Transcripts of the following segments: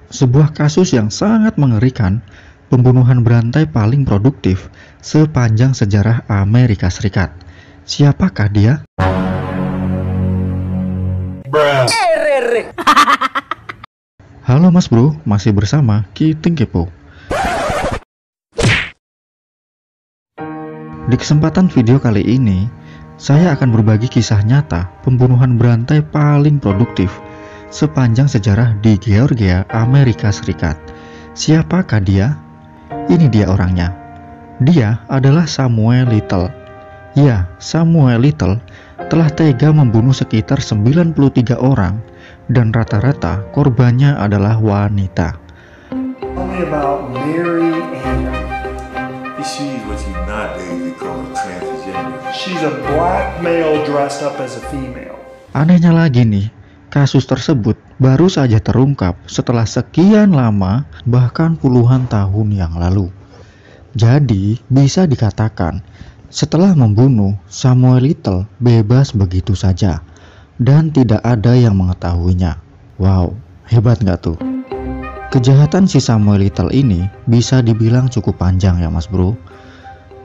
Sebuah kasus yang sangat mengerikan, pembunuhan berantai paling produktif sepanjang sejarah Amerika Serikat. Siapakah dia? Halo Mas Bro, masih bersama Kiting Kepo. Di kesempatan video kali ini, saya akan berbagi kisah nyata pembunuhan berantai paling produktif sepanjang sejarah di Georgia, Amerika Serikat. Siapakah dia? Ini dia orangnya. Dia adalah Samuel Little. Ya, Samuel Little telah tega membunuh sekitar 93 orang dan rata-rata korbannya adalah wanita. She's what you not they call transgender. She's a black male dressed up as a female. Anehnya lagi nih, kasus tersebut baru saja terungkap setelah sekian lama, bahkan puluhan tahun yang lalu. Jadi, bisa dikatakan, setelah membunuh, Samuel Little bebas begitu saja, dan tidak ada yang mengetahuinya. Wow, hebat nggak tuh? Kejahatan si Samuel Little ini bisa dibilang cukup panjang ya Mas Bro.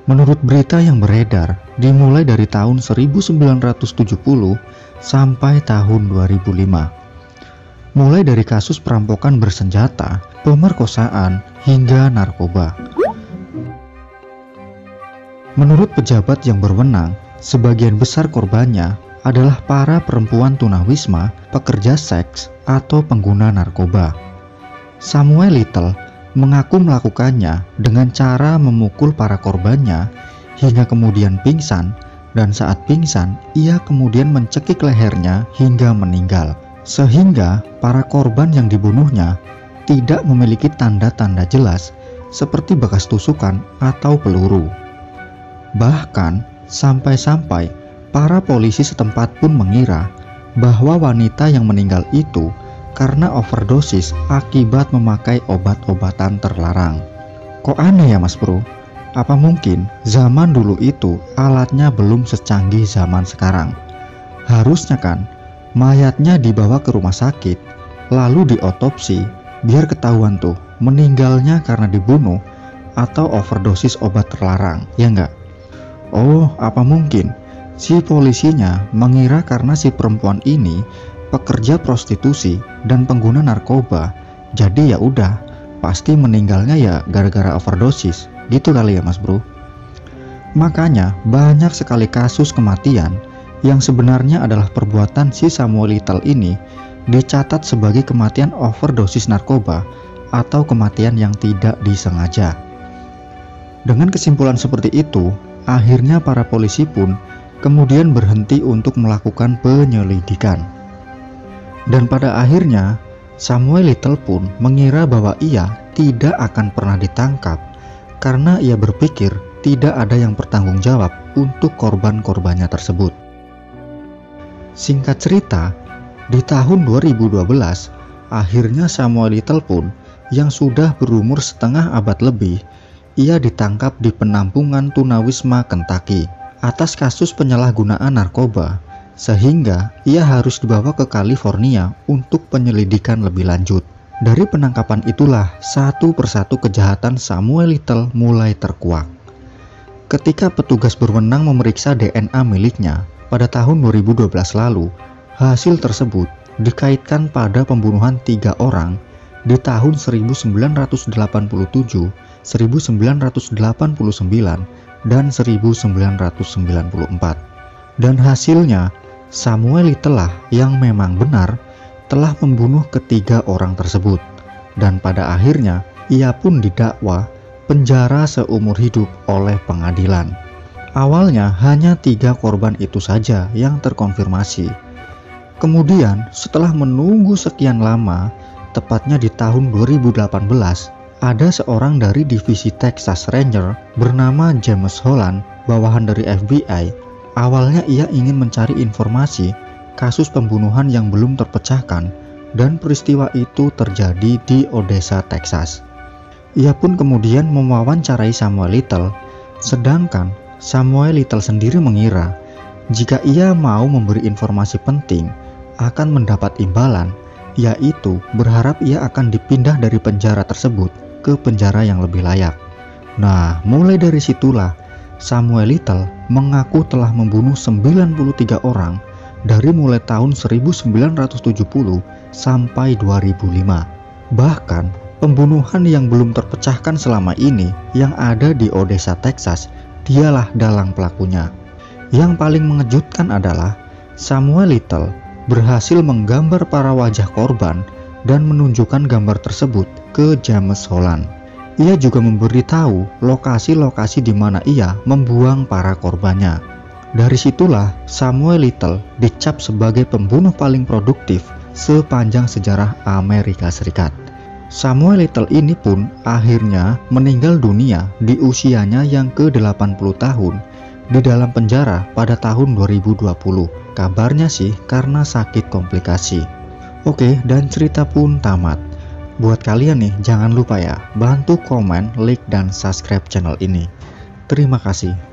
Menurut berita yang beredar, dimulai dari tahun 1970 sampai tahun 2005. Mulai dari kasus perampokan bersenjata, pemerkosaan, hingga narkoba. Menurut pejabat yang berwenang, sebagian besar korbannya adalah para perempuan tunawisma, pekerja seks, atau pengguna narkoba. Samuel Little mengaku melakukannya dengan cara memukul para korbannya hingga kemudian pingsan, dan saat pingsan ia kemudian mencekik lehernya hingga meninggal, sehingga para korban yang dibunuhnya tidak memiliki tanda-tanda jelas seperti bekas tusukan atau peluru. Bahkan sampai-sampai para polisi setempat pun mengira bahwa wanita yang meninggal itu karena overdosis akibat memakai obat-obatan terlarang. Kok aneh ya Mas Bro? Apa mungkin zaman dulu itu alatnya belum secanggih zaman sekarang? Harusnya kan mayatnya dibawa ke rumah sakit, lalu diotopsi, biar ketahuan tuh meninggalnya karena dibunuh atau overdosis obat terlarang, ya enggak? Oh, apa mungkin si polisinya mengira karena si perempuan ini pekerja prostitusi dan pengguna narkoba, jadi ya udah pasti meninggalnya ya gara-gara overdosis, gitu kali ya Mas Bro. Makanya banyak sekali kasus kematian yang sebenarnya adalah perbuatan si Samuel Little ini dicatat sebagai kematian overdosis narkoba atau kematian yang tidak disengaja. Dengan kesimpulan seperti itu, akhirnya para polisi pun kemudian berhenti untuk melakukan penyelidikan. Dan pada akhirnya, Samuel Little pun mengira bahwa ia tidak akan pernah ditangkap karena ia berpikir tidak ada yang bertanggung jawab untuk korban-korbannya tersebut. Singkat cerita, di tahun 2012, akhirnya Samuel Little pun yang sudah berumur setengah abad lebih, ia ditangkap di penampungan tunawisma Kentucky atas kasus penyalahgunaan narkoba, sehingga ia harus dibawa ke California untuk penyelidikan lebih lanjut. Dari penangkapan itulah satu persatu kejahatan Samuel Little mulai terkuak. Ketika petugas berwenang memeriksa DNA miliknya pada tahun 2012 lalu, hasil tersebut dikaitkan pada pembunuhan 3 orang di tahun 1987, 1989, dan 1994. Dan hasilnya, Samuel Little lah yang memang benar telah membunuh ketiga orang tersebut, dan pada akhirnya ia pun didakwa penjara seumur hidup oleh pengadilan. Awalnya hanya 3 korban itu saja yang terkonfirmasi. Kemudian setelah menunggu sekian lama, tepatnya di tahun 2018, ada seorang dari divisi Texas Ranger bernama James Holland, bawahan dari FBI. Awalnya ia ingin mencari informasi kasus pembunuhan yang belum terpecahkan, dan peristiwa itu terjadi di Odessa, Texas. Ia pun kemudian mewawancarai Samuel Little, sedangkan Samuel Little sendiri mengira jika ia mau memberi informasi penting akan mendapat imbalan yaitu berharap ia akan dipindah dari penjara tersebut ke penjara yang lebih layak. Nah, mulai dari situlah Samuel Little mengaku telah membunuh 93 orang dari mulai tahun 1970 sampai 2005. Bahkan, pembunuhan yang belum terpecahkan selama ini yang ada di Odessa, Texas, dialah dalang pelakunya. Yang paling mengejutkan adalah Samuel Little berhasil menggambar para wajah korban dan menunjukkan gambar tersebut ke James Holland. Ia juga memberitahu lokasi-lokasi di mana ia membuang para korbannya. Dari situlah Samuel Little dicap sebagai pembunuh paling produktif sepanjang sejarah Amerika Serikat. Samuel Little ini pun akhirnya meninggal dunia di usianya yang ke-80 tahun di dalam penjara pada tahun 2020. Kabarnya sih karena sakit komplikasi. Oke, dan cerita pun tamat. Buat kalian nih, jangan lupa ya, bantu komen, like, dan subscribe channel ini. Terima kasih.